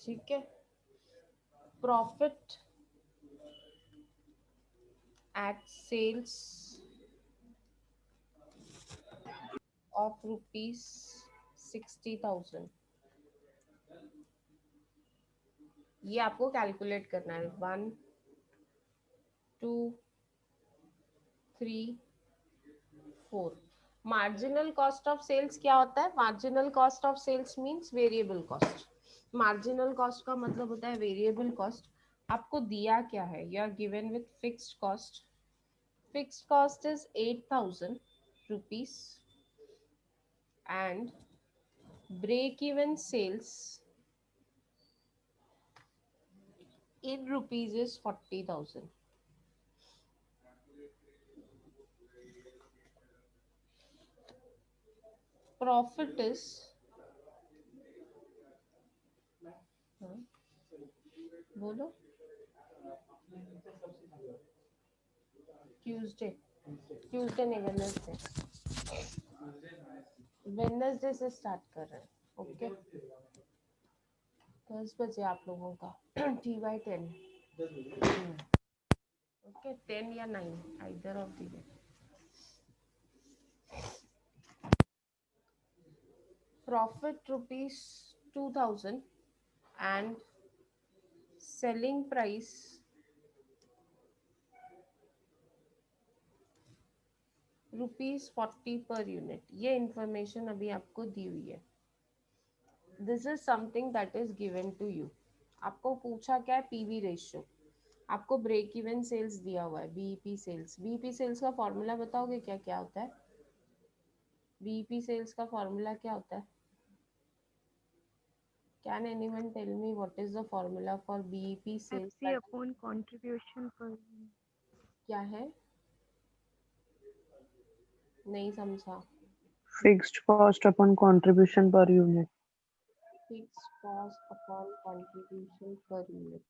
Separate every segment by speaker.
Speaker 1: ठीक है। Profit eight sales of ₹60,000, ये आपको कैलकुलेट करना है। 1 2 3 4। मार्जिनल कॉस्ट ऑफ सेल्स क्या होता है? Marginal cost of sales means variable cost. Marginal cost का मतलब होता है वेरिएबल कॉस्ट। आपको दिया क्या है? You are given with fixed cost. Fixed cost is ₹8,000 and break even sales in rupees is 40,000. Profit is हाँ, बोलो। ट्यूसडे नहीं, वेडनेसडे। वेडनेसडे से स्टार्ट कर रहे हैं। ओके 10 बजे आप लोगों का TY10। ओके 10 या 9 either of the. Profit ₹2,000 and selling price ₹40 per unit. ये इंफॉर्मेशन अभी आपको दी हुई है। This is something that is given to you. आपको पूछा क्या है? PV ratio. आपको ब्रेक इवन सेल्स दिया हुआ है, बीईपी सेल्स। बीईपी सेल्स का फॉर्मूला बताओगे क्या? क्या होता है बीईपी सेल्स का फॉर्मूला? क्या होता है? Can anyone tell me what is the formula for BEP sales?
Speaker 2: FC upon contribution per
Speaker 1: क्या है? नहीं समझा।
Speaker 3: Fixed cost upon contribution per unit.
Speaker 1: Fixed cost upon contribution per unit.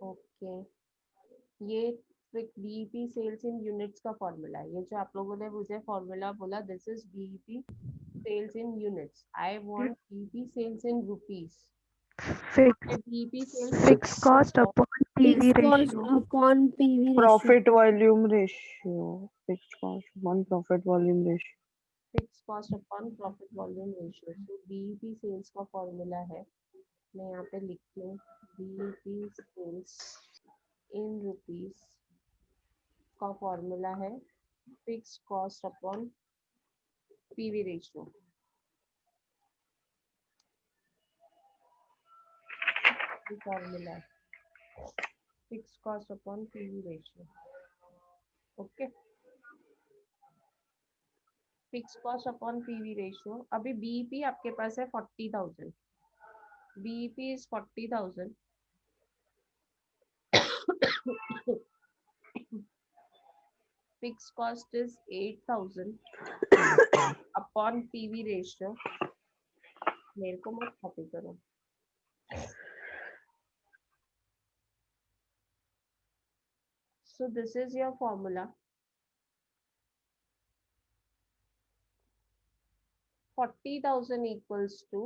Speaker 1: Okay, ये BEP sales in units का formula है। ये जो आप लोगों ने मुझे फॉर्मूला बोला, this is BEP sales in units. I want BEP sales in rupees. BEP sales
Speaker 2: fixed cost upon PV
Speaker 4: Fixed cost
Speaker 2: ratio.
Speaker 4: upon PV ratio.
Speaker 3: Profit volume ratio. Fixed cost upon profit volume ratio.
Speaker 1: Fix cost upon profit volume ratio. So BEP sales का formula है, मैं यहाँ पे लिखती हूँ, BEP sales in rupees का formula है fix cost upon PV ratio. Formula है fix cost upon PV ratio. Okay, fix cost upon PV ratio. अभी बीईपी आपके पास है 40,000। BEP is 40,000। Fix cost is 8,000 upon PV ratio. मेरे को मत कॉपी करो। So this is your formula. 40,000 equals to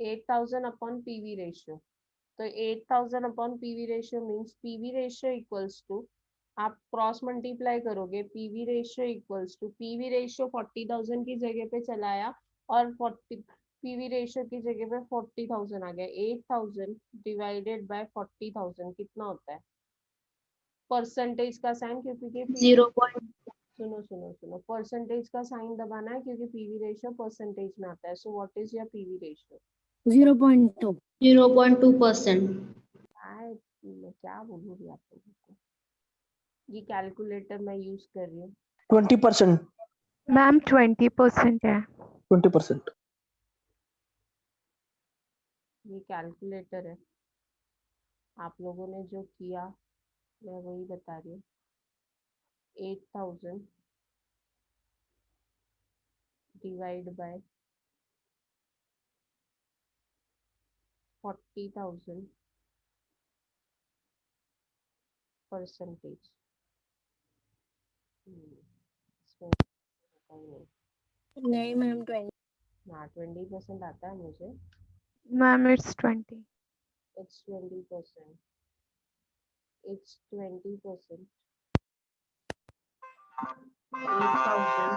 Speaker 1: 8,000 upon PV ratio. तो 8,000 upon PV ratio means PV ratio equals to, आप क्रॉस मल्टीप्लाई करोगे, PV ratio equals to, PV ratio 40,000 की जगह पे चलाया और 40 PV ratio की जगह पे 40,000 आ गया। 8,000 डिवाइडेड बाय 40,000 कितना होता है? परसेंटेज का साइन, क्योंकि
Speaker 4: 0.
Speaker 1: सुनो सुनो सुनो, परसेंटेज का साइन दबाना है क्योंकि पीवी रेशियो परसेंटेज में आता है। सो what is your PV ratio?
Speaker 4: 0.2. 0.2%.
Speaker 1: मैं क्या बोलूँगी आप लोगों को? ये कैलकुलेटर मैं यूज कर रही हूँ।
Speaker 3: 20%.
Speaker 2: मैम 20% है।
Speaker 3: 20%.
Speaker 1: ये कैलकुलेटर है, आप लोगों ने जो किया मैं वही बता रही हूँ। 8,000 डिवाइड बाय 40,000 परसेंटेज। इसमें नहीं।
Speaker 4: नहीं मैम 20.
Speaker 1: हाँ 20% आता है मुझे.
Speaker 2: Ma'am, it's 20.
Speaker 1: It's 20%. It's 20%. 8,000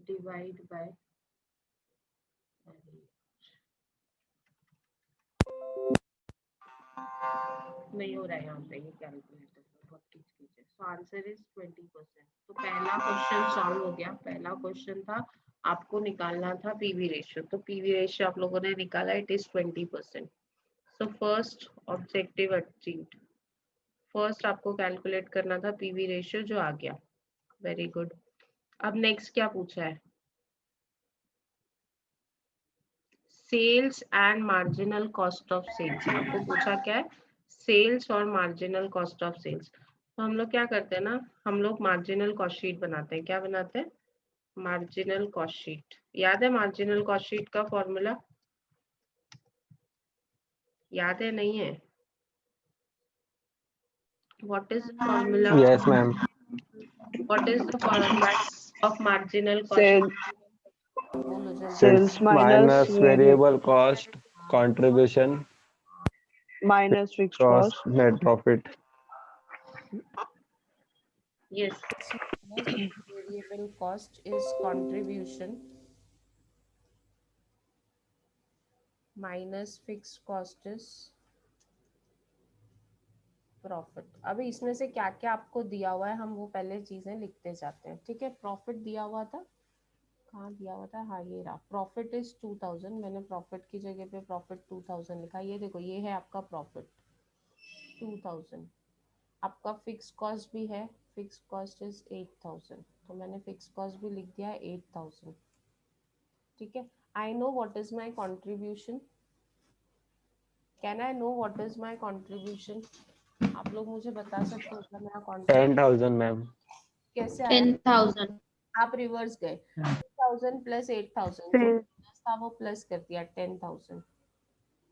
Speaker 1: divide by. नहीं हो रहा है यहाँ पे ये कैलकुलेटर बहुत कीजिए. So answer is 20%. तो पहला क्वेश्चन सॉल्व हो गया. पहला क्वेश्चन था आपको निकालना था पीवी रेशियो. तो पीवी रेशियो आप लोगों ने निकाला, it is 20%. So first objective achieved. First आपको कैलकुलेट करना था पीवी रेशियो, जो आ गया. Very good. अब नेक्स्ट क्या पूछा है? Sales and marginal cost of sales. आपको पूछा क्या है? सेल्स और मार्जिनल कॉस्ट ऑफ सेल्स. तो हम लोग क्या करते हैं ना, हम लोग मार्जिनल कॉस्ट शीट बनाते हैं. क्या बनाते हैं? Marginal cost sheet. याद है मार्जिनल कॉस्ट शीट का फॉर्मूला? याद है? नहीं है? What is the formula?
Speaker 5: Yes, ma'am.
Speaker 1: What is the formula of marginal cost?
Speaker 3: Sale,
Speaker 1: बोलो जल्दी.
Speaker 3: sales minus
Speaker 5: Variable cost, contribution,
Speaker 3: minus fixed
Speaker 5: cost,
Speaker 3: cost.
Speaker 5: net profit.
Speaker 1: Yes. Variable cost is contribution minus fixed cost is profit. अभी इसमें से क्या क्या आपको दिया हुआ है हम वो पहले चीजें लिखते जाते हैं. ठीक है. प्रॉफिट दिया हुआ था. कहाँ दिया हुआ था? हाँ ये रहा. Profit is 2000. मैंने प्रॉफिट की जगह पे प्रॉफिट 2000 लिखा. ये देखो, ये है आपका प्रॉफिट 2000. आपका फिक्स कॉस्ट भी है. Fix cost is 8000. तो मैंने फिक्स कॉस्ट भी लिख दिया है 8000. ठीक है. I know what is my contribution. Can I know what is my contribution? आप लोग मुझे बता सकते हो क्या मेरा कंट्रीब्यूशन
Speaker 5: 10,000, ma'am.
Speaker 1: कैसे आया?
Speaker 4: 10,000.
Speaker 1: आप रिवर्स गए. 2000 प्लस 8000 जो
Speaker 2: Sales.
Speaker 1: प्लस था वो प्लस कर दिया 10,000.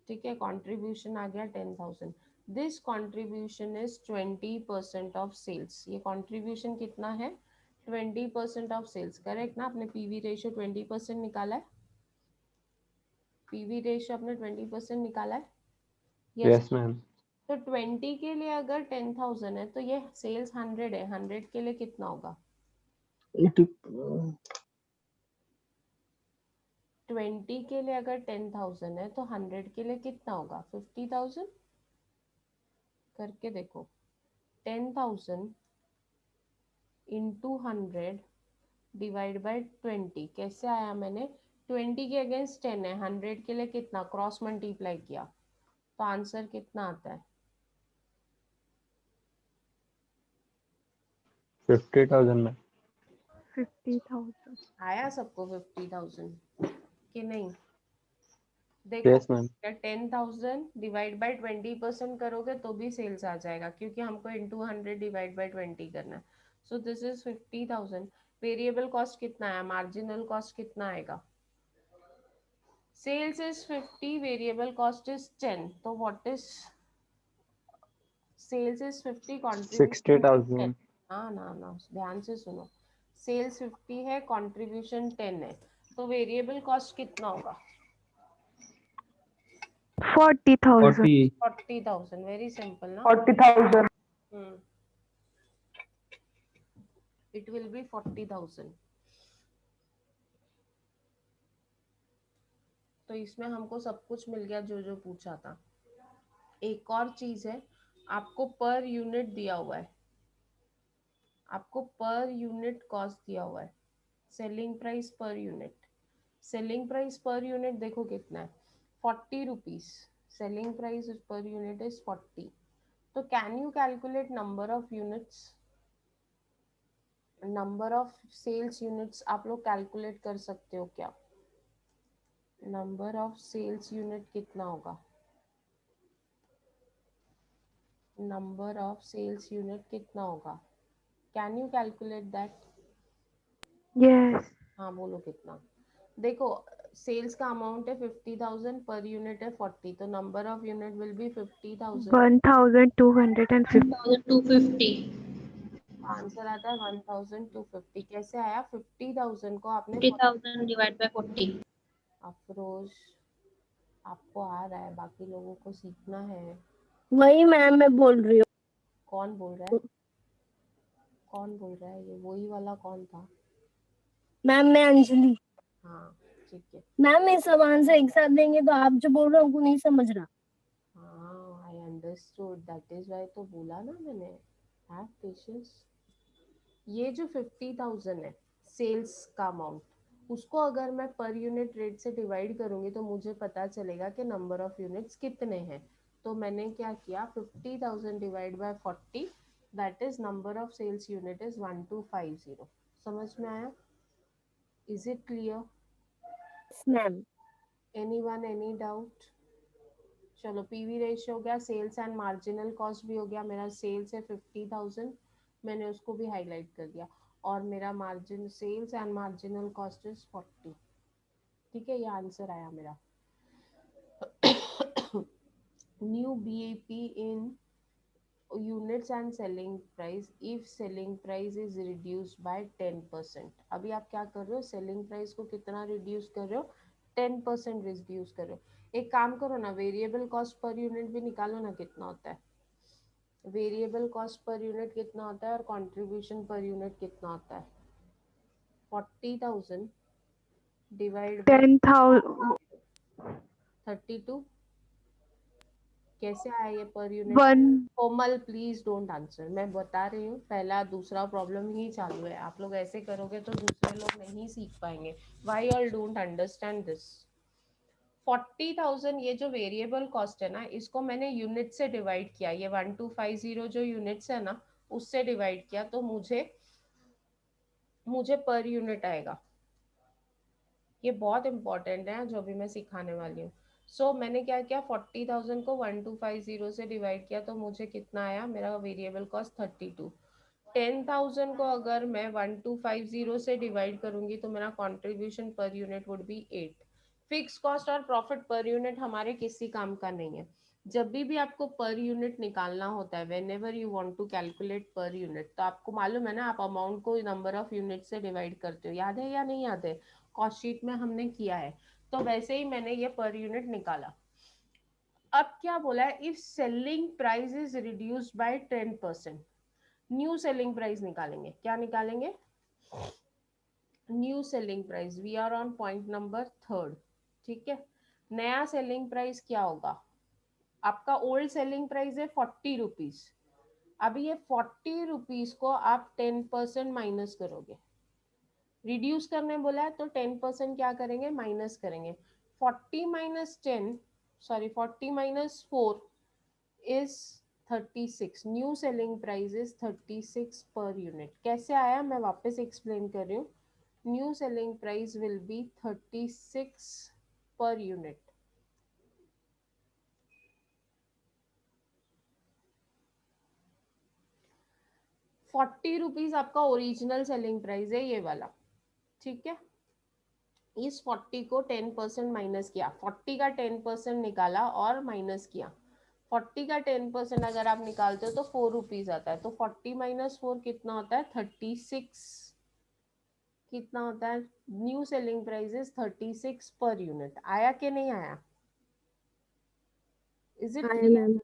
Speaker 1: ठीक है. कंट्रीब्यूशन आ गया 10,000. This contribution is 20% of sales. ये कंट्रीब्यूशन कितना है? 20% ऑफ सेल्स. करेक्ट ना? आपने पीवी रेशियो 20% निकाला है. पीवी रेशियो आपने 20% निकाला है.
Speaker 5: Yes, ma'am.
Speaker 1: तो 20 के लिए अगर 10,000 है तो ये सेल्स 100 है. 100 के लिए कितना होगा? 20 के लिए अगर 10,000 है तो 100 के लिए कितना होगा? 50,000. करके देखो. 10,000 इंटू 100 डिवाइड बाय 20. कैसे आया? मैंने 20 के अगेंस्ट 10 है. 100 के लिए कितना? क्रॉस मल्टीप्लाई किया. तो आंसर कितना आता है?
Speaker 5: 50,000, ma'am.
Speaker 2: 50,000.
Speaker 1: आया सबको 50,000 कि नहीं? देखो,
Speaker 5: Yes, ma'am.
Speaker 1: 10,000 डिवाइड बाय 20% करोगे तो भी सेल्स आ जाएगा, क्योंकि हमको इंटू 100 डिवाइड बाय 20 करना है. So this is 50,000. Variable cost कितना है? मार्जिनल कॉस्ट कितना आएगा? Sales is 50, variable cost is 10. तो what is? Sales is 50, contribution 10.
Speaker 5: 60,000.
Speaker 1: हाँ ना ना, ध्यान से सुनो. सेल्स 50 है, कंट्रीब्यूशन 10 है. तो वेरिएबल कॉस्ट कितना होगा?
Speaker 2: 40,000.
Speaker 1: 40,000. वेरी सिंपल ना.
Speaker 3: 40,000.
Speaker 1: It will be 40,000. तो इसमें हमको सब कुछ मिल गया जो जो पूछा था. एक और चीज है, आपको पर यूनिट दिया हुआ है. आपको पर यूनिट कॉस्ट दिया हुआ है. Selling price per unit. Selling price per unit देखो कितना है? 40 rupees. Selling price per unit is 40. तो can you calculate number of units? Number of sales units आप लोग कैलकुलेट कर सकते हो क्या? नंबर ऑफ सेल्स यूनिट कितना होगा? नंबर ऑफ सेल्स यूनिट कितना होगा? Can you calculate that?
Speaker 2: Yes.
Speaker 1: हाँ बोलो कितना. देखो, सेल्स का अमाउंट है 50,000, पर यूनिट है 40. तो number of unit will be 50,000.
Speaker 2: 1,250.
Speaker 4: 1,250.
Speaker 1: Answer आता है 1250। कैसे आया? 50,000 को आपने
Speaker 4: 50,000 डिवाइड बाय 40।
Speaker 1: अफरोज आपको आ रहा है, बाकी लोगों को सीखना है।
Speaker 4: वही मैम मैं बोल रही हूँ।
Speaker 1: कौन बोल रहा है? कौन बोल रहा है? ये वही वाला कौन था?
Speaker 4: मैम मैं अंजलि।
Speaker 1: हाँ ठीक है।
Speaker 4: मैम ये सब आंसर एक साथ देंगे तो आप जो बोल रहे हो उनको नहीं समझ रहा।
Speaker 1: हाँ I understood, that is why तो बोला ना मैंने, हैव पेशेंस। ये जो 50,000 है सेल्स का अमाउंट, उसको अगर मैं पर यूनिट रेट से डिवाइड करूंगी तो मुझे पता चलेगा कि नंबर ऑफ यूनिट्स कितने हैं। तो मैंने क्या किया, 50,000 divide by 40, that is number of sales unit is 1250। समझ में आया? Is it clear?
Speaker 4: Ma'am
Speaker 1: anyone any doubt? चलो पीवी रेशियो हो गया, सेल्स एंड मार्जिनल कॉस्ट भी हो गया। मेरा सेल्स है 50,000, मैंने उसको भी हाईलाइट कर दिया, और मेरा margin sales and marginal cost is 40। ठीक है, ये आंसर आया मेरा। New BEP in units and selling price if selling price is reduced by 10%। अभी आप क्या कर रहे हो, सेलिंग प्राइस को कितना रिड्यूस कर रहे हो? 10% रिड्यूस कर रहे हो। एक काम करो ना, वेरिएबल कॉस्ट पर यूनिट भी निकालो ना, कितना होता है वेरिएबल कॉस्ट पर यूनिट, कितना होता है, और कंट्रीब्यूशन पर यूनिट कितना होता है? 40,000 डिवाइड बाय
Speaker 2: 10,000
Speaker 1: 32। कैसे आया ये per unit?
Speaker 2: 1
Speaker 1: Komal please don't answer, मैं बता रही हूँ, पहला दूसरा प्रॉब्लम ही चालू है। आप लोग ऐसे करोगे तो दूसरे लोग नहीं सीख पाएंगे। Why all don't understand this? 40,000 ये जो वेरिएबल कॉस्ट है ना, इसको मैंने यूनिट से डिवाइड किया, ये 1250 जो यूनिट्स है ना उससे डिवाइड किया, तो मुझे पर यूनिट आएगा। ये बहुत इंपॉर्टेंट है जो भी मैं सिखाने वाली हूँ। सो मैंने क्या किया, 40,000 को 1250 से डिवाइड किया, तो मुझे कितना आया, मेरा वेरिएबल कॉस्ट 32। 10,000 को अगर मैं 1250 से डिवाइड करूंगी तो मेरा contribution per unit would be 8। Fix cost और प्रॉफिट पर यूनिट हमारे किसी काम का नहीं है। जब भी आपको पर यूनिट निकालना होता है, whenever you want to calculate per unit, तो आपको मालूम है ना, आप अमाउंट को नंबर ऑफ यूनिट से डिवाइड करते हो। याद है या नहीं याद है? कॉस्ट शीट में हमने किया है। तो वैसे ही मैंने ये पर यूनिट निकाला। अब क्या बोला है, if selling price is reduced by 10%, new selling price निकालेंगे। क्या निकालेंगे? New selling price. We are on point number 3। ठीक है, नया सेलिंग प्राइस क्या होगा? आपका ओल्ड सेलिंग प्राइस है 40 रुपीज। अभी ये 40 रुपीज को आप 10% माइनस करोगे। रिड्यूस करने बोला है तो 10% क्या करेंगे, माइनस करेंगे। 40 minus 10, sorry 40 minus 4 is 36। New selling price is 36 पर यूनिट। कैसे आया, मैं वापस एक्सप्लेन कर रही हूँ। New selling price will be 36 per unit. ₹40 आपका ओरिजिनल सेलिंग प्राइस है, ये वाला। ठीक है, इस 40 को 10% माइनस किया, 40 का 10% निकाला और माइनस किया। 40 का 10% अगर आप निकालते हो तो ₹4 आता है। तो 40 माइनस 4 कितना होता है, 36। कितना होता है? New selling price is 36 per unit. आया कि नहीं आया? Is it clear?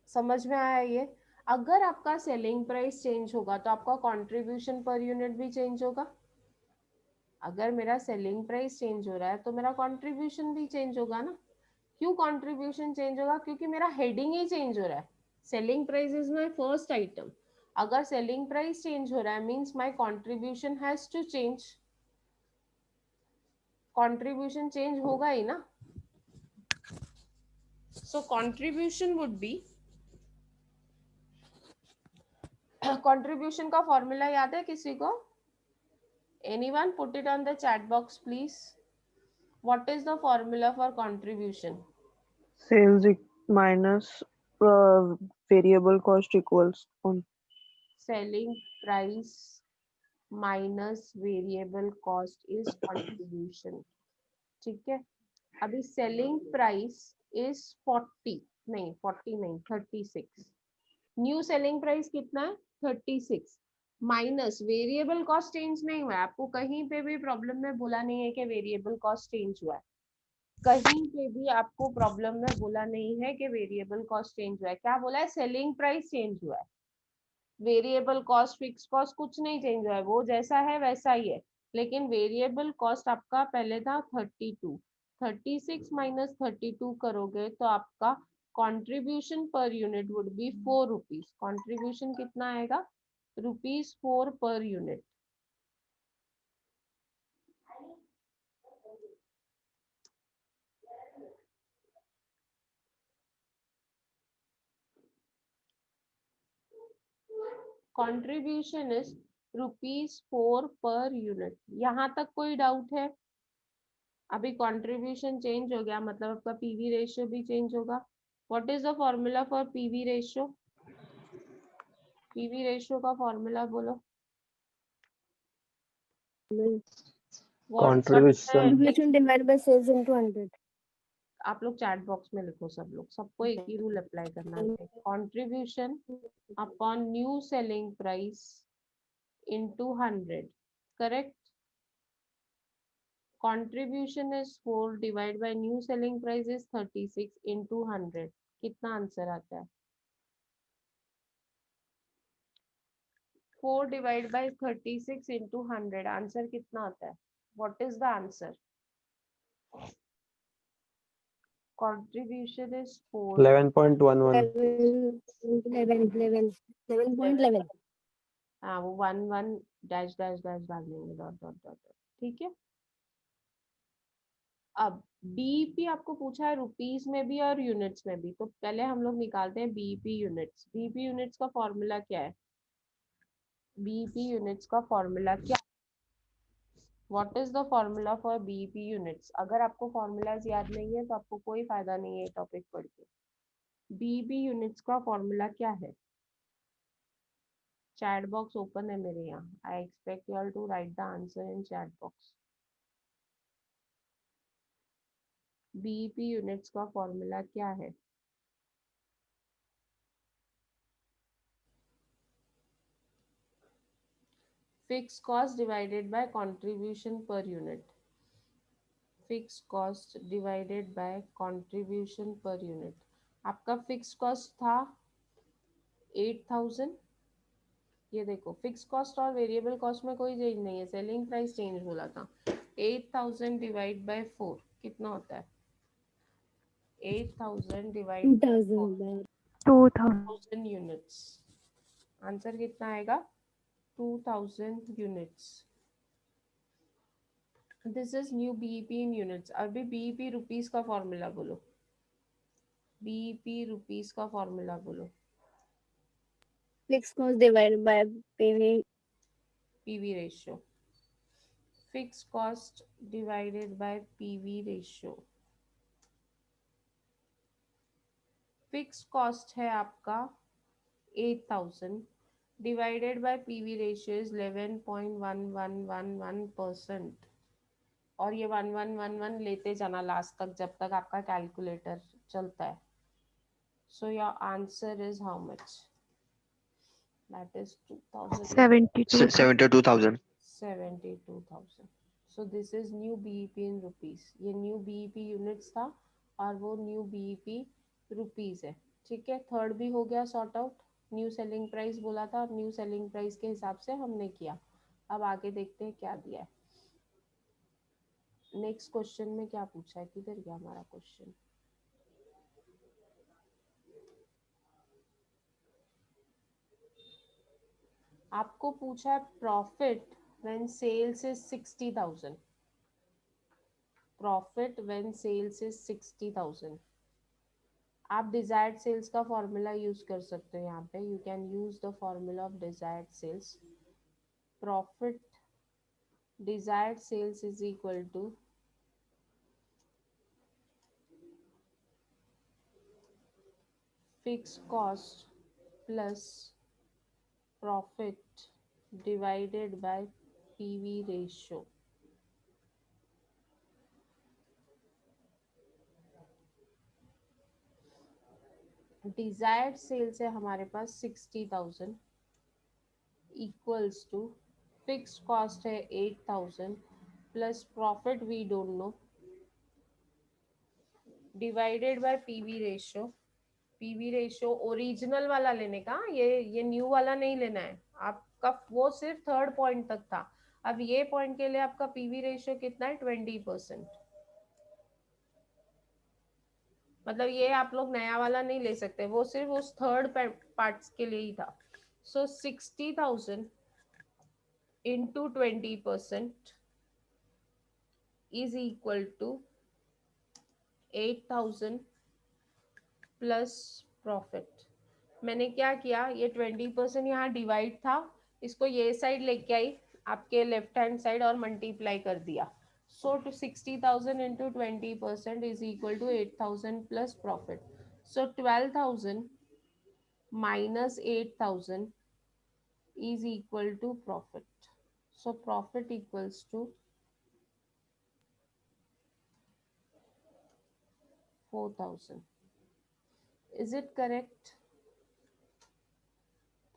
Speaker 1: समझ में आया ये? अगर आपका सेलिंग प्राइस चेंज होगा तो आपका कंट्रीब्यूशन पर यूनिट भी चेंज होगा। अगर मेरा सेलिंग प्राइस चेंज हो रहा है तो मेरा कंट्रीब्यूशन भी चेंज होगा ना। क्यों कंट्रीब्यूशन चेंज होगा? क्योंकि मेरा हेडिंग ही चेंज हो रहा है। Selling price is my first item. अगर सेलिंग प्राइस चेंज हो रहा है means my contribution has to change. Contribution change होगा ही ना। So contribution would be, contribution का फॉर्मूला याद है किसी को? Anyone? Put it on the chat box please. What is the formula for contribution?
Speaker 3: Sales minus variable cost equals on
Speaker 1: selling price minus variable cost is contribution. ठीक है, अभी selling price is 40 नहीं 36। New selling price कितना है? 36 minus variable cost change नहीं हुआ है, आपको कहीं पे भी प्रॉब्लम में बोला नहीं है कि वेरिएबल कॉस्ट चेंज हुआ है, कहीं पे भी आपको प्रॉब्लम में बोला नहीं है कि वेरिएबल कॉस्ट चेंज हुआ है, क्या बोला है, सेलिंग प्राइस चेंज हुआ है, वेरिएबल कॉस्ट फिक्स कॉस्ट कुछ नहीं चेंज हुआ है, वो जैसा है वैसा ही है, लेकिन वेरिएबल कॉस्ट आपका पहले था 32, 36 माइनस 32 करोगे तो आपका contribution per unit would be 4 rupees, contribution कितना आएगा, ₹4 per unit. Contribution is ₹4 per unit. यहाँ तक कोई डाउट है? अभी कंट्रीब्यूशन चेंज हो गया मतलब आपका पीवी रेशियो भी चेंज होगा। What is the formula for PV ratio? PV ratio का फॉर्मूला बोलो। What
Speaker 5: Contribution.
Speaker 4: Contribution divided by sales into 100.
Speaker 1: आप लोग चैट बॉक्स में लिखो, सब लोग, सबको एक ही रूल अप्लाई करना है, contribution upon new selling price into 100, correct? Contribution is 4 divided by new selling price is 36 into 100, कितना आंसर आता है? 4 divided by 36 into 100, आंसर कितना आता है? What is the answer? Contribution is 4,
Speaker 5: 11.11.
Speaker 4: 11.11.
Speaker 1: हाँ वो 1 डैश डैश डैश डाल देंगे, डॉट डॉट डॉट, ठीक है। अब बीईपी आपको पूछा है रुपीस में भी और यूनिट्स में भी, तो पहले हम लोग निकालते हैं बीईपी यूनिट्स। बीईपी यूनिट्स का फॉर्मूला क्या है? बीईपी यूनिट्स का फॉर्मूला क्या, what is the formula for BEP units? अगर आपको फॉर्मूलाज याद नहीं है तो आपको कोई फायदा नहीं है टॉपिक पढ़ के। बीईपी यूनिट्स का फॉर्मूला क्या है? चैट बॉक्स ओपन है मेरे यहाँ, I expect you all to write the answer in chat box. BEP units का फॉर्मूला क्या है? Fix cost divided by contribution per unit, fix cost divided by contribution per unit. आपका fix cost था 8000, ये देखो फिक्स कॉस्ट और variable cost में कोई चेंज नहीं है, सेलिंग प्राइस चेंज बोला था। 8000 डिवाइड बाय 4 कितना होता है? 8000 डिवाइड
Speaker 4: 2000.
Speaker 2: 2000.
Speaker 1: 2000 यूनिट्स, आंसर कितना आएगा? 2000 units. This is new BEP in units. अभी बीईपी रुपीस का फॉर्मूला बोलो, बीईपी रुपीस का फॉर्मूला बोलो।
Speaker 4: Fixed cost divided by PV.
Speaker 1: PV ratio, fix cost divided by PV ratio. Fix cost है आपका 8000 divided by PV ratio is 11.1111%, और ये 1111 लेते जाना लास्ट तक जब तक आपका कैलकुलेटर चलता है। So your answer is how much? That is 2000,
Speaker 2: 72,000.
Speaker 6: 72,000.
Speaker 1: 72,000। So this is new BEP in rupees, ये न्यू बीईपी यूनिट्स था और वो न्यू बीईपी रुपीस है, ठीक है। थर्ड भी हो गया sort out, new selling price बोला था और न्यू सेलिंग प्राइस के हिसाब से हमने किया। अब आगे देखते हैं क्या दिया है। नेक्स्ट क्वेश्चन में क्या पूछा है, किधर गया हमारा क्वेश्चन? आपको पूछा है profit when sales is 60,000, profit when sales is 60,000। आप डिजायर्ड सेल्स का फॉर्मूला यूज कर सकते हो यहाँ पे, you can use the formula of desired sales. Profit desired sales is equal to fix cost plus profit divided by PV ratio. Desired sales है हमारे पास 60,000 इक्वल्स टू फिक्स्ड कॉस्ट है 8,000 plus profit we don't know divided by PV ratio. PV ratio original वाला लेने का, ये new वाला नहीं लेना है आपका, वो सिर्फ थर्ड पॉइंट तक था। अब ये पॉइंट के लिए आपका पीवी रेशियो कितना है 20%। मतलब ये आप लोग नया वाला नहीं ले सकते, वो सिर्फ उस थर्ड पार्ट्स के लिए ही था। So 60,000 into 20% is equal to 8,000 plus profit. मैंने क्या किया, ये 20% यहाँ डिवाइड था, इसको ये साइड लेके आई आपके लेफ्ट हैंड साइड और मल्टीप्लाई कर दिया। So to 60,000 into 20% is equal to 8,000 plus profit. So 12,000 minus 8,000 is equal to profit. So profit equals to 4,000. Is it correct?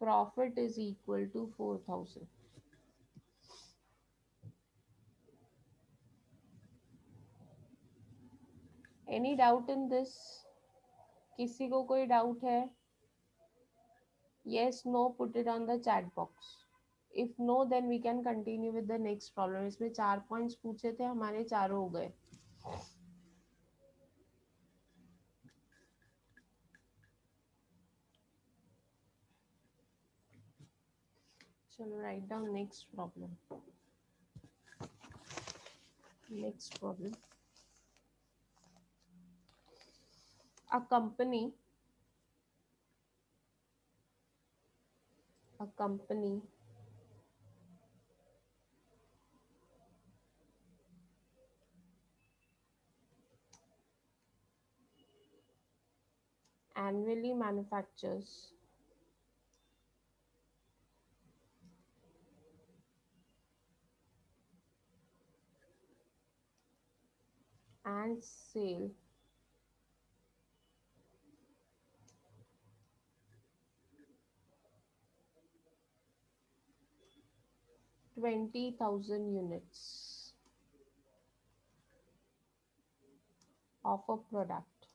Speaker 1: Profit is equal to 4,000. Any doubt in this? किसी को कोई doubt है? Yes, no, put it on the chat box. If no, then we can continue with the next problem. इसमें 4 points पूछे थे, हमारे चारों हो गए। चलो write down next problem. Next problem. A company annually manufactures and sell 20,000 units of a product.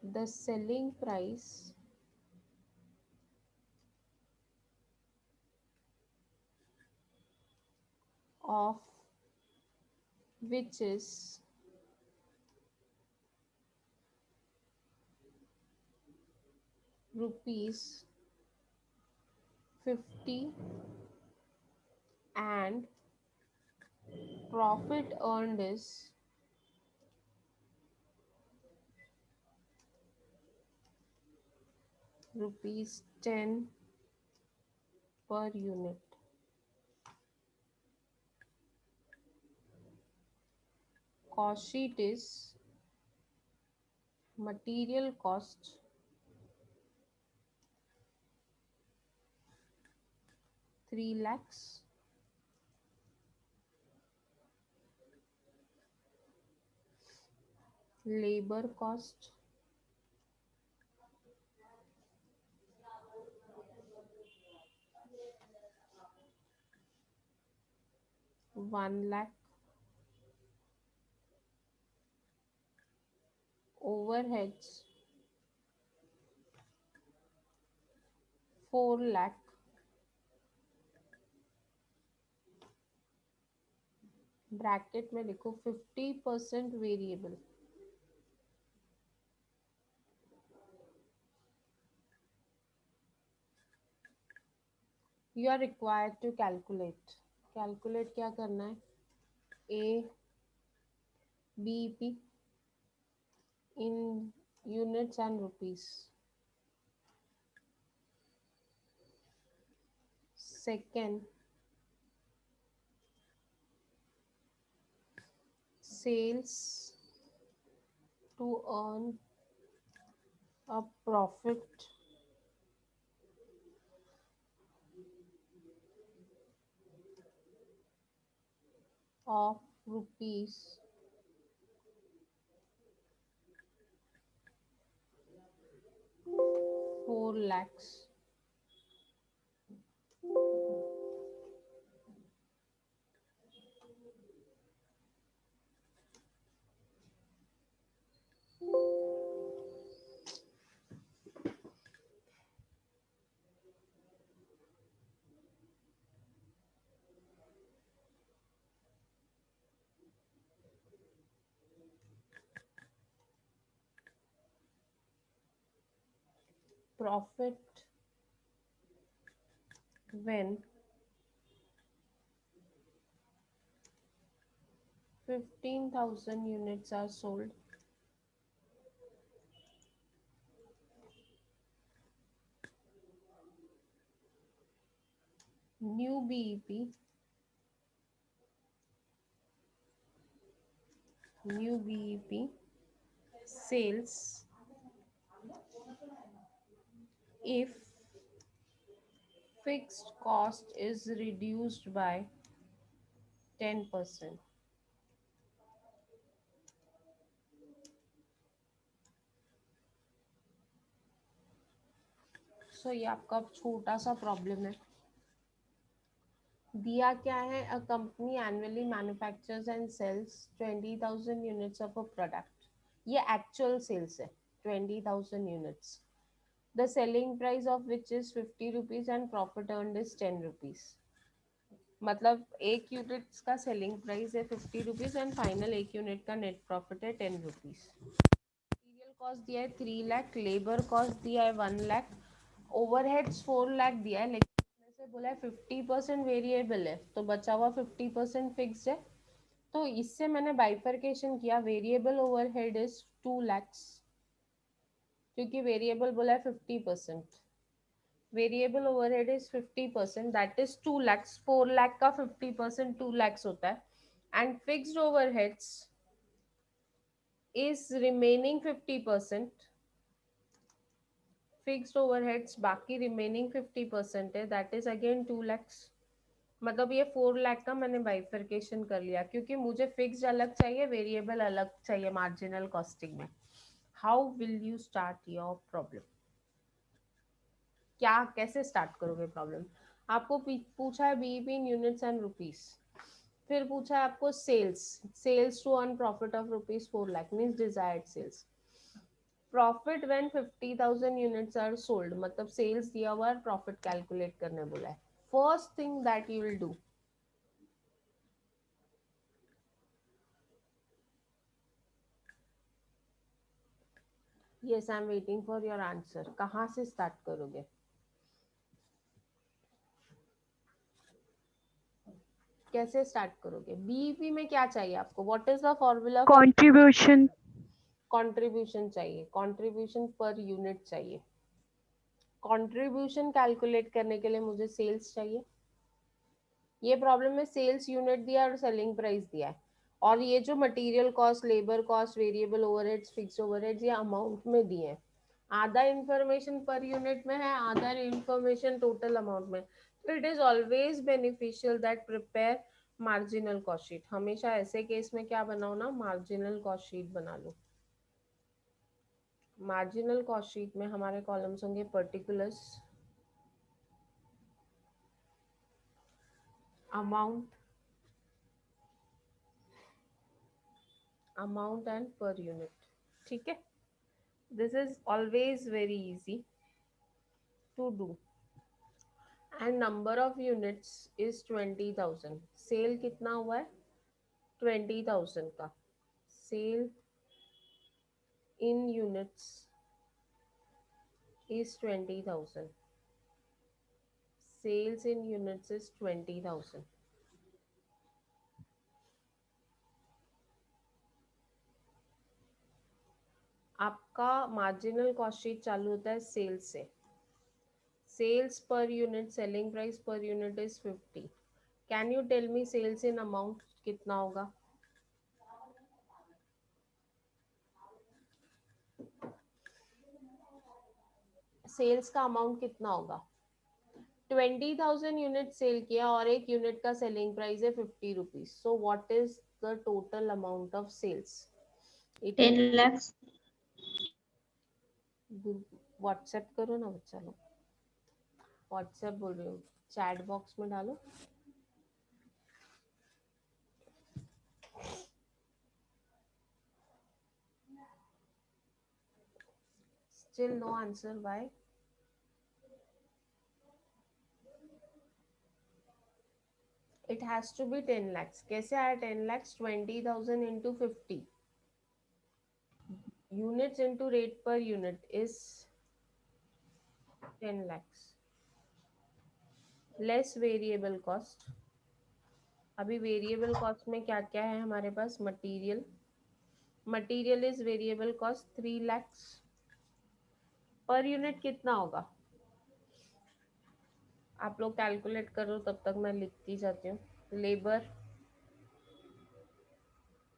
Speaker 1: The selling price of which is rupees 50 and profit earned is rupees 10 per unit. Cost sheet is material cost, 3 lakhs, labor cost 1 lakh, overheads 4 lakh, bracket में लिखो 50% variable. You are required to calculate. Calculate क्या करना है? A, B, P in units and rupees. Second, sales to earn a profit of rupees 4 lakhs. Profit when 15,000 units are sold. New BEP sales if fixed cost is reduced by 10%. सो ये आपका छोटा सा problem है. दिया क्या है, a company annually manufactures and sales 20,000 units of a product. ये actual sales है 20,000 units. The selling price of which is 50 rupees and profit earned is 10 rupees. मतलब एक यूनिट का सेलिंग प्राइस है 50 रुपीज एंड फाइनल एक unit का net profit है 10 rupees. Material cost दिया है 3 लाख, लेबर कॉस्ट दिया है 1 लाख, ओवरहेड्स 4 लाख दिया है, लेकिन इसमें से बोला है 50% वेरिएबल है तो बचा हुआ 50% फिक्स्ड है. तो इससे मैंने बाइफरकेशन किया. वेरिएबल ओवरहेड इज 2 lakhs क्योंकि वेरिएबल बोला है 50%. Variable overhead is 50%, that is 2 lakhs. 4 lakh का 50% 2 lakhs होता है. And fixed overheads is remaining 50%. Fixed overheads बाकी रिमेनिंग 50% है, दैट इज अगेन 2 lakhs. मतलब ये 4 लाख का मैंने बाइफरकेशन कर लिया क्योंकि मुझे फिक्स्ड अलग चाहिए, वेरिएबल अलग चाहिए मार्जिनल कॉस्टिंग में. How will you start your problem? क्या कैसे स्टार्ट करोगे प्रॉब्लम? आपको पूछा है BEP in units and rupees. फिर पूछा है आपको sales to earn profit of rupees 4 lakh means desired sales. Profit when 50,000 units are sold, मतलब सेल्स दिया हुआ है, प्रॉफिट कैलकुलेट करने बोला है. First thing that you will do, yes I am waiting for your answer. कहाँ से स्टार्ट करोगे? कैसे स्टार्ट करोगे? बीईपी में क्या चाहिए आपको? What is the formula for
Speaker 2: Contribution.
Speaker 1: Contribution? चाहिए कंट्रीब्यूशन पर यूनिट चाहिए. कंट्रीब्यूशन कैलकुलेट करने के लिए मुझे सेल्स चाहिए. ये प्रॉब्लम में सेल्स यूनिट दिया और सेलिंग प्राइस दिया है, और ये जो material cost, labour cost, variable overheads, fixed overheads ये अमाउंट में दिए हैं. आधा इंफॉर्मेशन पर यूनिट में है, आधा इंफॉर्मेशन टोटल अमाउंट में. It is always beneficial that prepare marginal cost sheet. हमेशा ऐसे केस में क्या बनाओ ना, मार्जिनल कॉस्ट शीट बना लो. मार्जिनल कॉस्ट शीट में हमारे कॉलम्स होंगे particulars, amount and per unit. ठीक है, this is always very easy to do. And number of units is 20,000. Sale कितना हुआ है? 20,000 का. Sale in units is 20,000. Sales in units is 20,000. आपका मार्जिनल कॉस्ट शीट चालू होता है सेल्स से. Sales per unit, selling price per unit is 50. Can you tell me sales in amount कितना होगा? सेल्स का अमाउंट कितना होगा? 20,000 यूनिट सेल किया और एक यूनिट का सेलिंग प्राइस है 50 rupees. So what is the total amount of sales?
Speaker 6: 10 lakhs.
Speaker 1: WhatsApp करो ना बच्चा लोग, व्हाट्सएप बोल रही हूँ, चैट बॉक्स में डालो। Still no answer, why? It has to be 10 lakhs। कैसे आया 10 lakhs? 20,000 into 50 units into rate per unit is 10 lakhs less variable cost. अभी वेरिएबल कॉस्ट में क्या क्या है हमारे पास? Material, material is variable cost 3 lakhs। पर यूनिट कितना होगा? आप लोग कैलकुलेट करो, तब तक मैं लिखती जाती हूँ। लेबर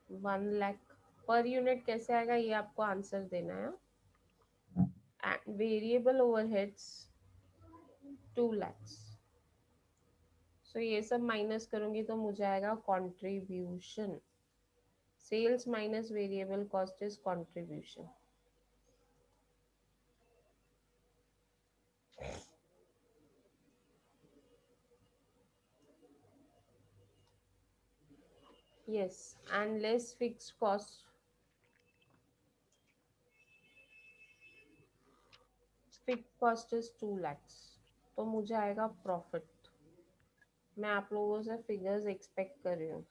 Speaker 1: 1 lakh, पर यूनिट कैसे आएगा ये आपको आंसर देना है। Variable overheads 2 lakhs। सो ये सब माइनस करूंगी तो मुझे आएगा contribution. Sales minus variable cost is contribution. yes, and less fixed cost, fixed cost is 2 lakhs। तो मुझे आएगा प्रॉफिट। मैं आप लोगों से फिगर्स एक्सपेक्ट कर रही हूँ,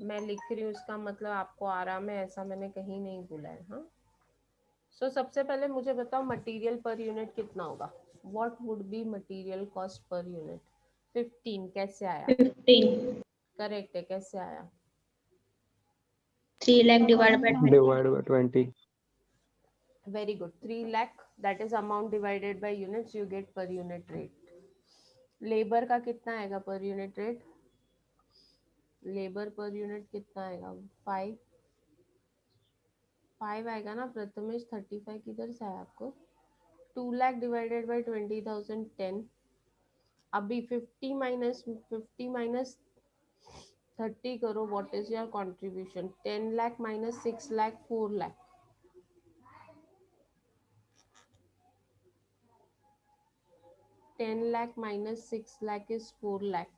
Speaker 1: मैं लिख रही हूँ, इसका मतलब आपको आराम है, ऐसा मैंने कहीं नहीं बोला है। हाँ, सो सबसे पहले मुझे बताओ मटेरियल पर यूनिट कितना होगा? What would be material cost per unit? 15। कैसे आया?
Speaker 6: 15,
Speaker 1: करेक्ट है, कैसे आया?
Speaker 6: 3 lakh divided by 20.
Speaker 5: Divided by 20.
Speaker 1: Very good, 3 lakh, that is amount divided by units, you get per unit rate। Labour का कितना आएगा पर यूनिट रेट? लेबर पर unit कितना आएगा? 5 आएगा ना प्रथमेश? 35 किधर से आया आपको? 2 lakh डिवाइडेड बाई 20,000 10। अभी 50 माइनस 30 करो, what is your contribution? 10 lakh minus 6 lakh 4 lakh। 10 lakh minus 6 lakh is 4 lakh,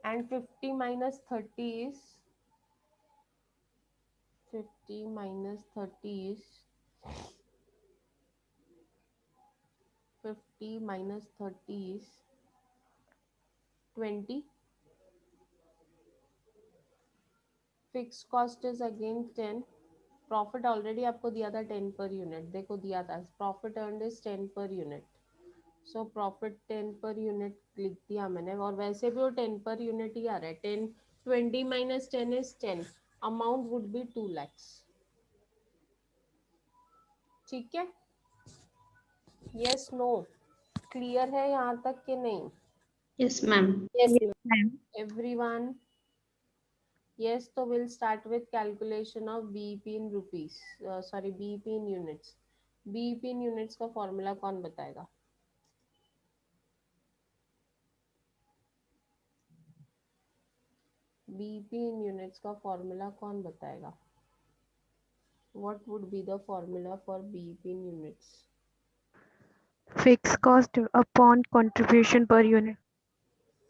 Speaker 1: and 50 minus 30 is 50 minus 30 is 50 minus 30 is 20। Fix cost is again 10। Profit already आपको दिया था 10 पर यूनिट, देखो दिया था, profit earned is 10 per unit. So profit 10 per unit लिख दिया मैंने, और वैसे भी वो 10 पर यूनिट ही आ रहा है। 10 20 minus 10 is 10। Amount would be 2 lakhs। ठीक है, यस नो, क्लियर है यहाँ तक कि नहीं?
Speaker 6: Yes, ma'am.
Speaker 4: Yes,
Speaker 2: Yes, ma'am.
Speaker 1: Everyone? yes, तो we'll start with calculation of BEP in rupees, sorry BEP in units। BEP in units का formula कौन बताएगा? BEP in units का फॉर्मूला कौन बताएगा? What would be the formula for BEP in units?
Speaker 2: Fixed cost upon contribution per unit.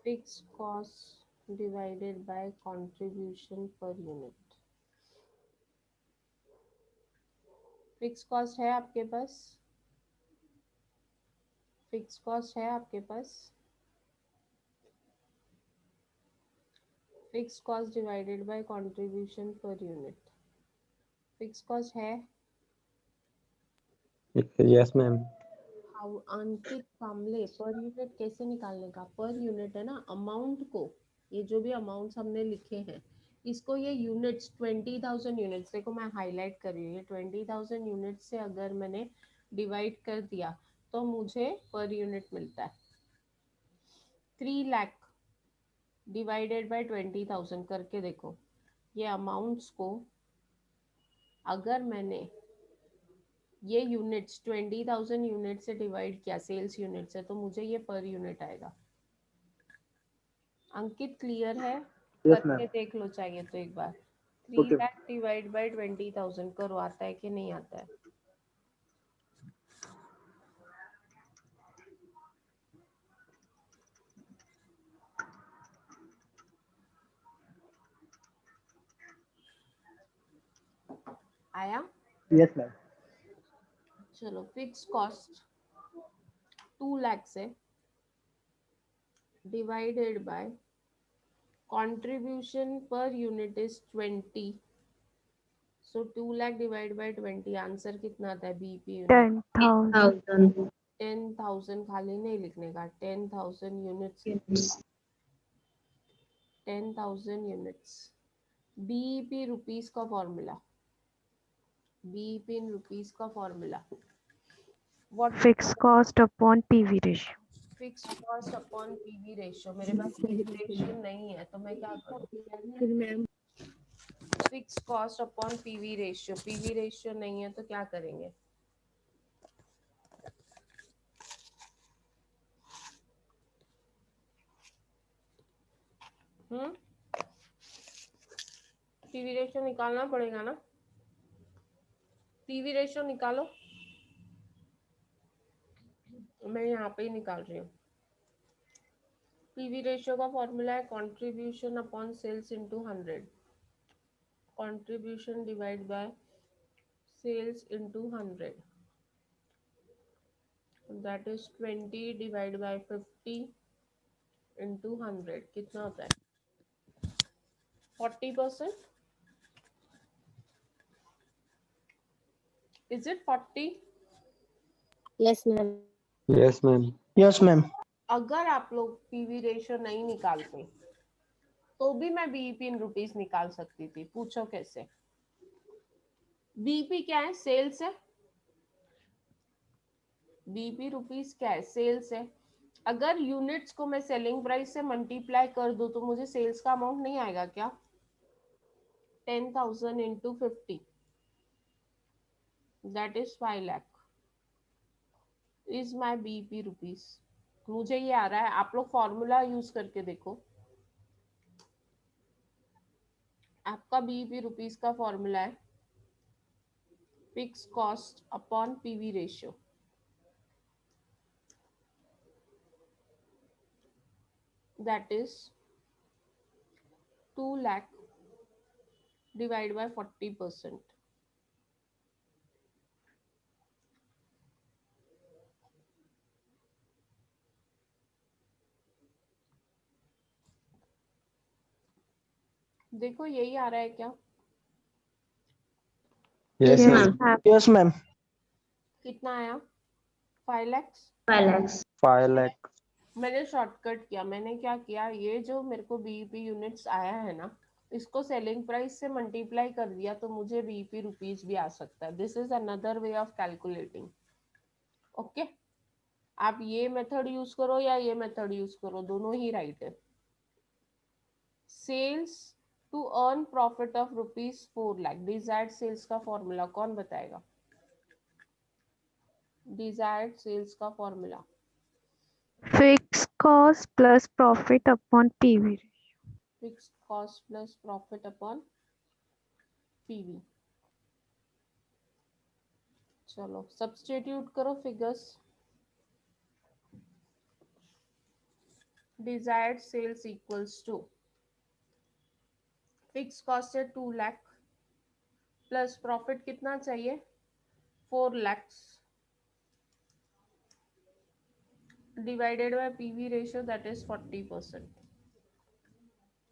Speaker 1: Fixed cost divided by contribution per unit। Fix cost है आपके पास? Fix cost है आपके पास? Fix cost divided by contribution per unit. Fix cost है?
Speaker 5: Yes, ma'am.
Speaker 1: How Ankit कामले, per unit कैसे निकालने का? पर यूनिट है ना, अमाउंट को, ये जो भी अमाउंट्स हमने लिखे हैं इसको, ये यूनिट्स 20,000 यूनिट्स, देखो मैं हाईलाइट कर रही हूँ, ये 20,000 यूनिट से अगर मैंने डिवाइड कर दिया तो मुझे पर यूनिट मिलता है। 3 लाख डिवाइडेड बाय 20,000 करके देखो, ये अमाउंट्स को अगर मैंने ये यूनिट्स 20,000 यूनिट से डिवाइड किया, सेल्स यूनिट से, तो मुझे ये पर यूनिट आएगा। अंकित क्लियर है?
Speaker 7: Yes,
Speaker 1: करके
Speaker 7: ma'am.
Speaker 1: देख लो चाहिए तो एक बार। 3 लाख डिवाइड बाय 20,000 करो, आता है कि नहीं आता है? आया?
Speaker 7: Yes ma'am.
Speaker 1: चलो, फिक्स कॉस्ट 2 लाख से divided by contribution per unit is 20, so 2 lakh divided by 20, answer कितना आता है? BP unit
Speaker 2: 10,000.
Speaker 6: 10,000
Speaker 1: 10,000 खाली नहीं लिखने का, 10,000 units,
Speaker 6: units.
Speaker 1: 10,000 units. BEP rupees का फॉर्मूला, बीईपी इन रुपीस का formula what?
Speaker 2: Fixed cost upon PV ratio.
Speaker 1: Fix cost upon PV ratio. मेरे पास पीवी रेशियो नहीं है तो मैं क्या करूं?
Speaker 4: फिर ma'am
Speaker 1: fix cost upon PV ratio, PV ratio नहीं है तो क्या करेंगे? पीवी रेशियो निकालना पड़ेगा ना, पीवी रेशियो निकालो। मैं यहाँ पे ही निकाल रही हूँ। पीवी रेशियो का फॉर्मूला है contribution upon sales into 100, contribution divide by sales into 100, that is 20 divide by 50 into 100, कितना होता है? 40%। Is it 40?
Speaker 4: Yes ma'am.
Speaker 5: Yes, ma'am.
Speaker 7: Yes ma'am.
Speaker 1: अगर आप लोग पीवी रेशियो नहीं निकालते तो भी मैं बीईपी इन रुपीस निकाल सकती थी। पूछो कैसे? बीईपी क्या है? सेल्स है। बीईपी रुपीस क्या है? सेल्स है। अगर यूनिट्स को मैं सेलिंग प्राइस से मल्टीप्लाई कर दूं तो मुझे सेल्स का अमाउंट नहीं आएगा क्या? 10,000 into 50, that is 5 lakh is my BEP rupees. मुझे ये आ रहा है, आप लोग फॉर्मूला यूज करके देखो। आपका बीईपी रुपीस का फॉर्मूला है fix cost upon PV ratio, that is 2 lakh divide by 40%। देखो यही आ रहा है क्या?
Speaker 5: Yes,
Speaker 2: Yes,
Speaker 5: ma'am.
Speaker 2: ma'am.
Speaker 7: Yes ma'am.
Speaker 1: कितना आया? 5 लाख।
Speaker 6: 5 lakhs.
Speaker 5: 5 lakh.
Speaker 1: मैंने शॉर्टकट किया। मैंने क्या किया, ये जो मेरे को बीईपी यूनिट्स आया है ना, इसको सेलिंग प्राइस से मल्टीप्लाई कर दिया तो मुझे बीईपी रुपीस भी आ सकता है। This is another way of calculating. Okay, आप ये मेथड यूज करो या ये मेथड यूज करो, दोनों ही राइट है। Sales to earn profit of rupees 4 lakh, desired sales का फॉर्मूला कौन बताएगा? डिजायर्ड सेल्स का formula
Speaker 2: Fixed cost plus profit upon PV ratio.
Speaker 1: Fixed cost plus profit upon PV. चलो सब्स्टिट्यूट करो figures. Desired sales equals to fix cost है 2 lakh plus profit कितना चाहिए? 4 lakh divided by PV ratio, that is 40%।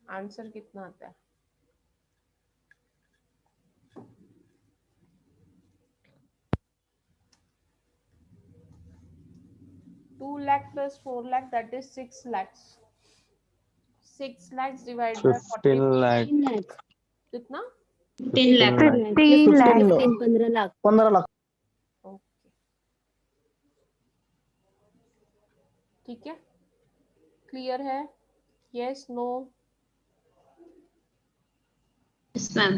Speaker 1: Answer कितना आता है? 2 lakh plus 4 lakh, that is 6 lakhs. 6 lakhs divided by 40,
Speaker 5: 15 lakh.
Speaker 1: कितना?
Speaker 6: 10 lakh.
Speaker 2: 15 lakh.
Speaker 4: 15 lakh.
Speaker 7: 15 lakh.
Speaker 1: Okay, ठीक है, क्लियर है? Yes, no,
Speaker 6: Yes, ma'am.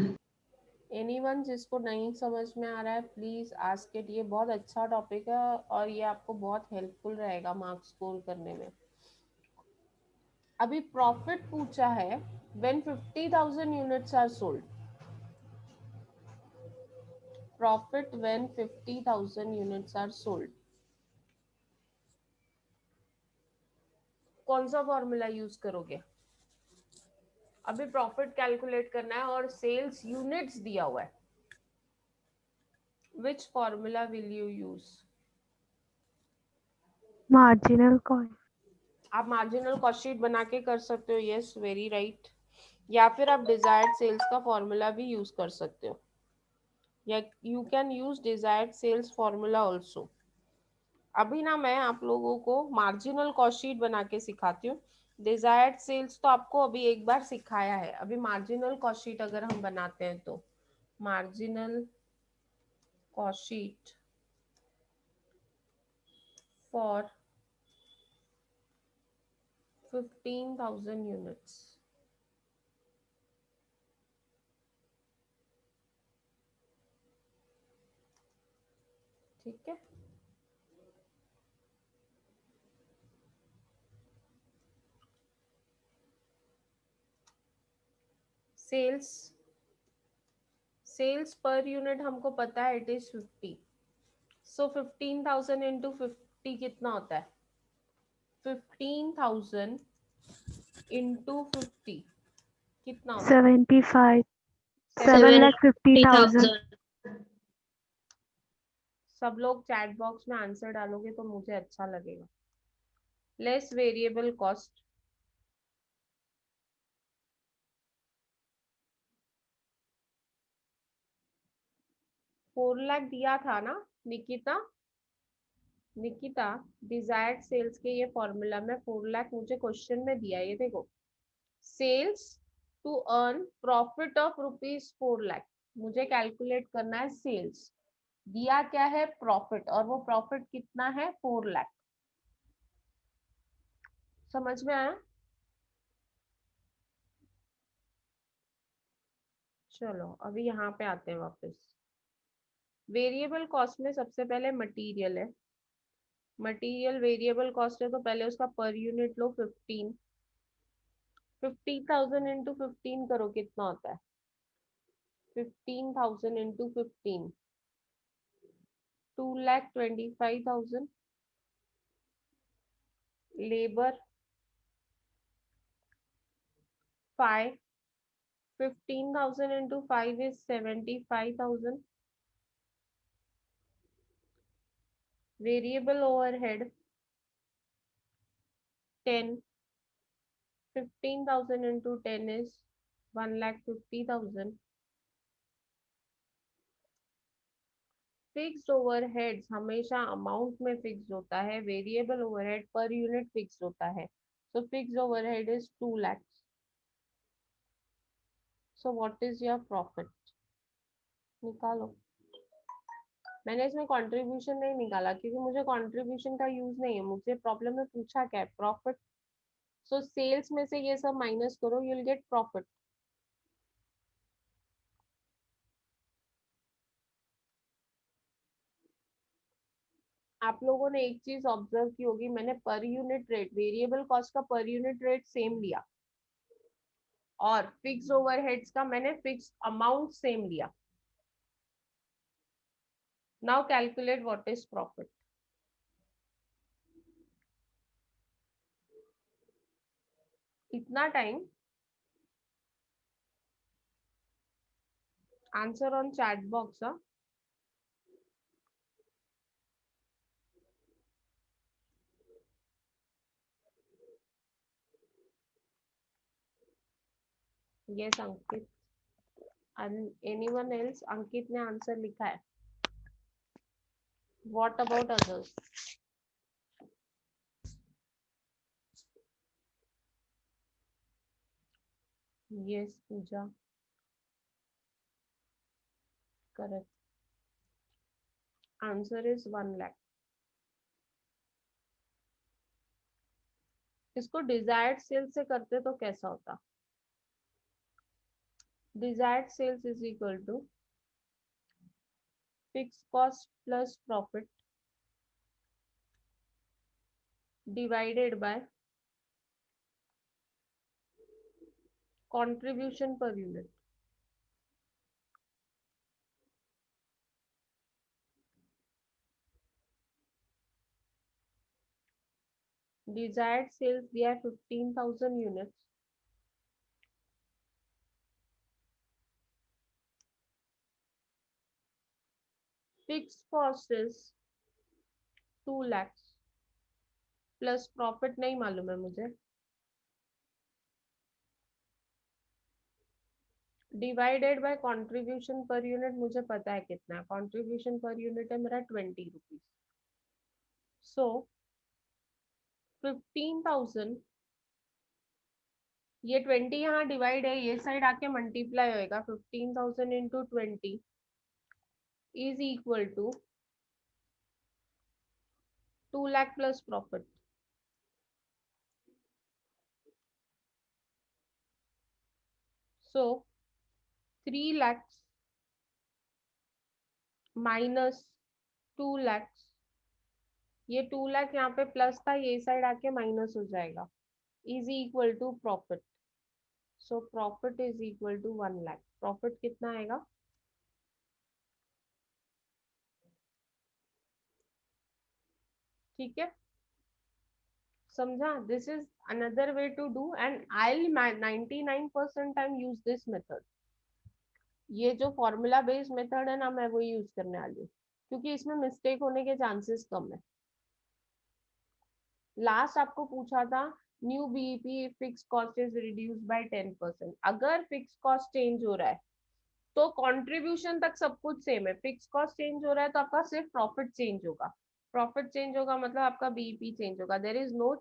Speaker 1: Anyone जिसको नहीं समझ में आ रहा है प्लीज आस्क इट। ये बहुत अच्छा टॉपिक है और ये आपको बहुत हेल्पफुल रहेगा मार्क्स स्कोर करने में। अभी प्रॉफिट पूछा है when 50,000 units are sold, profit when 50,000 units are sold. कौन सा फॉर्मूला यूज करोगे? अभी प्रॉफिट कैलकुलेट करना है और सेल्स यूनिट्स दिया हुआ है. Which formula will you use?
Speaker 2: Marginal cost.
Speaker 1: आप मार्जिनल कॉस्ट शीट बना के कर सकते हो. Yes, very right. या फिर आप डिजायर्ड सेल्स का फॉर्मूला भी यूज कर सकते हो. या you can use desired sales formula also. अभी ना मैं आप लोगों को मार्जिनल कॉस्ट शीट बना के सिखाती हूँ. डिजायर्ड सेल्स तो आपको अभी एक बार सिखाया है. अभी मार्जिनल कॉस्ट शीट अगर हम बनाते हैं तो marginal cost sheet for 15,000 units. ठीक है. सेल्स पर यूनिट हमको पता है इट इज 50. सो 15,000 इंटू 50 कितना होता है? 15,000 इंटू 50 कितना होता है?
Speaker 2: 75.
Speaker 6: 750,000.
Speaker 2: 7,50,000.
Speaker 1: सब लोग चैट बॉक्स में आंसर डालोगे तो मुझे अच्छा लगेगा. Less variable cost. Four lakh दिया था ना निकिता? डिजायर्ड सेल्स के ये फॉर्मूला में 4 लाख मुझे क्वेश्चन में दिया. ये देखो, sales to earn profit of rupees 4 lakh. मुझे कैलकुलेट करना है सेल्स. दिया क्या है? प्रॉफिट. और वो प्रॉफिट कितना है? 4 लाख. समझ में आया? चलो अभी यहाँ पे आते हैं वापस. वेरिएबल कॉस्ट में सबसे पहले मटेरियल है. मटेरियल वेरिएबल कॉस्ट है तो पहले उसका पर यूनिट लो 15. 50,000 इंटू 15 करो कितना होता है? 15,000 into 15 2,25,000. Labour 5. 15,000 into 5 is 75,000. Variable overhead 10. 15,000 into 10 is 1,50,000. Fixed overheads हमेशा अमाउंट में फिक्स होता है. वेरिएबल ओवरहेड पर यूनिट फिक्स होता है. So fixed overhead is 2 lakhs. So what is your profit? निकालो. मैंने इसमें कंट्रीब्यूशन नहीं निकाला क्योंकि मुझे कंट्रीब्यूशन का यूज नहीं है. मुझे प्रॉब्लम में पूछा क्या है? प्रॉफिट. सो सेल्स में से ये सब माइनस करो, यू विल गेट प्रॉफिट. आप लोगों ने एक चीज ऑब्जर्व की होगी, मैंने per unit rate, variable cost का पर यूनिट रेट सेम लिया और फिक्स ओवरहेड्स का मैंने फिक्स अमाउंट सेम लिया. Now calculate what is profit. इतना time answer on chat box. Yes Ankit. Anyone else? Ankit ने आंसर लिखा है. What about others? Yes Pooja. Correct. Answer is 1 lakh. इसको डिजायर्ड सेल्स से करते तो कैसा होता? Desired sales is equal to fix cost plus profit divided by contribution per unit. Desired sales दिया है 15,000 units. Fixed cost is 2 lakhs plus profit नहीं मालूम है मुझे. Divided by contribution per unit मुझे पता है कितना है. Contribution per unit है मेरा 20 rupees. So 15,000, ये 20 यहाँ डिवाइड है, ये साइड आके मल्टीप्लाई होएगा. 15,000 into 20 is equal to 2 lakh plus profit. So 3 lakhs minus 2 lakhs, ये 2 लाख यहाँ पे प्लस था, ये साइड आके माइनस हो जाएगा, is equal to profit. So profit is equal to 1 lakh. Profit कितना आएगा? ठीक है, समझा? This is another way to do and I 99% time use this method. ये जो फॉर्मूला बेस्ड मेथड है ना, मैं वो यूज करने वाली हूँ क्योंकि इसमें मिस्टेक होने के चांसेस कम है. लास्ट आपको पूछा था new BEP fix cost is reduced by 10%. अगर फिक्स कॉस्ट चेंज हो रहा है तो कंट्रीब्यूशन तक सब कुछ सेम है. फिक्स कॉस्ट चेंज हो रहा है तो आपका सिर्फ प्रॉफिट चेंज होगा. प्रॉफिट चेंज होगा मतलब आपका बीईपी चेंज होगा. There is no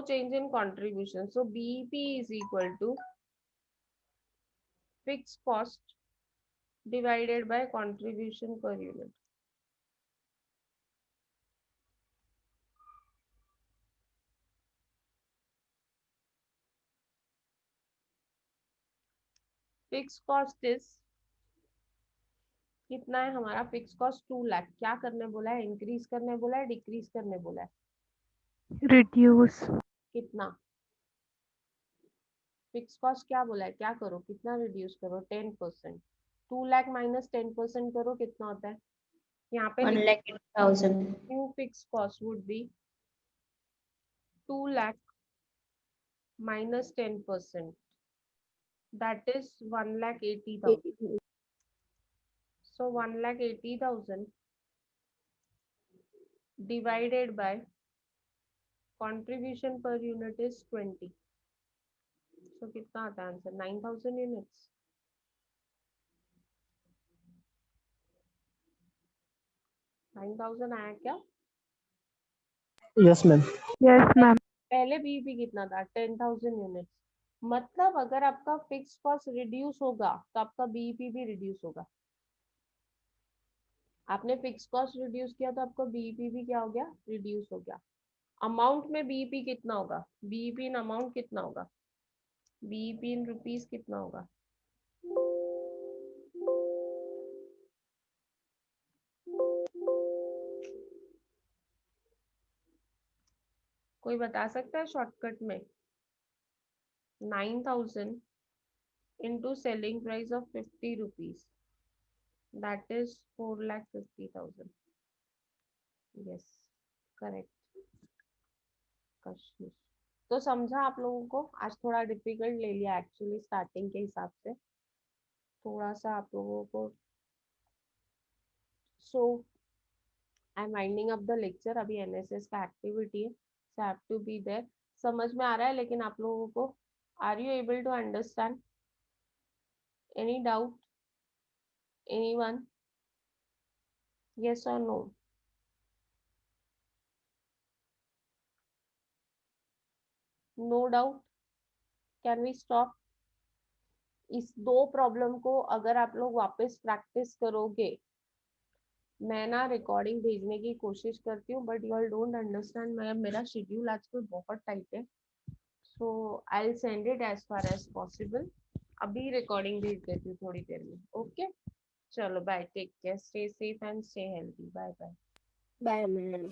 Speaker 1: change in contribution. So BEP is equal to fix cost divided by contribution per unit. Fix cost is कितना है हमारा? Fix cost 2 lakh. क्या करने बोला है? इंक्रीज करने बोला है, डिक्रीज करने बोला है?
Speaker 2: reduce,
Speaker 1: कितना? फिक्स कॉस्ट क्या बोला है? क्या करो? कितना रिड्यूस करो? 10%. 2 लाख माइनस 10% करो, कितना होता है? यहाँ पे
Speaker 6: 1,80,000.
Speaker 1: New fix cost would be 2 lakh minus 10%. That is 1,80,000. So 1,80,000 divided by contribution per unit is 20. So कितना आता है आंसर? 9,000 units. $9,000 आया क्या?
Speaker 5: Yes, ma'am.
Speaker 2: yes ma'am,
Speaker 1: पहले बीईपी कितना था? 10,000 यूनिट्स. मतलब अगर आपका फिक्स कॉस्ट रिड्यूस होगा तो आपका बीईपी भी रिड्यूस होगा. आपने फिक्स कॉस्ट रिड्यूस किया तो आपका बीईपी भी क्या हो गया? रिड्यूस हो गया. अमाउंट में बीईपी कितना होगा? बीईपी इन अमाउंट कितना होगा? बीईपी इन रुपीस कितना होगा? कोई बता सकता है शॉर्टकट में? 9,000 into selling price of 50 rupees, that is 4,50,000. yes, correct. कशिश. तो समझा आप लोगों को? आज थोड़ा डिफिकल्ट ले लिया एक्चुअली स्टार्टिंग के हिसाब से, थोड़ा सा आप लोगों को. So I am winding up the lecture. अभी एनएसएस का एक्टिविटी है, so have to be there. समझ में आ रहा है लेकिन आप लोगों को? Are you able to understand? Any doubt? Anyone? yes or no? no doubt. can we stop? इस 2 प्रॉब्लम को अगर आप लोग वापस प्रैक्टिस करोगे, मैं ना रिकॉर्डिंग भेजने की कोशिश करती हूँ but you all don't understand. मेरा शेड्यूल आजकल बहुत टाइट है, so I will send it as far as possible. अभी रिकॉर्डिंग भेज देती हूँ थोड़ी देर में. ओके, चलो bye, take care, stay safe and stay healthy. Bye bye.
Speaker 4: Bye ma'am.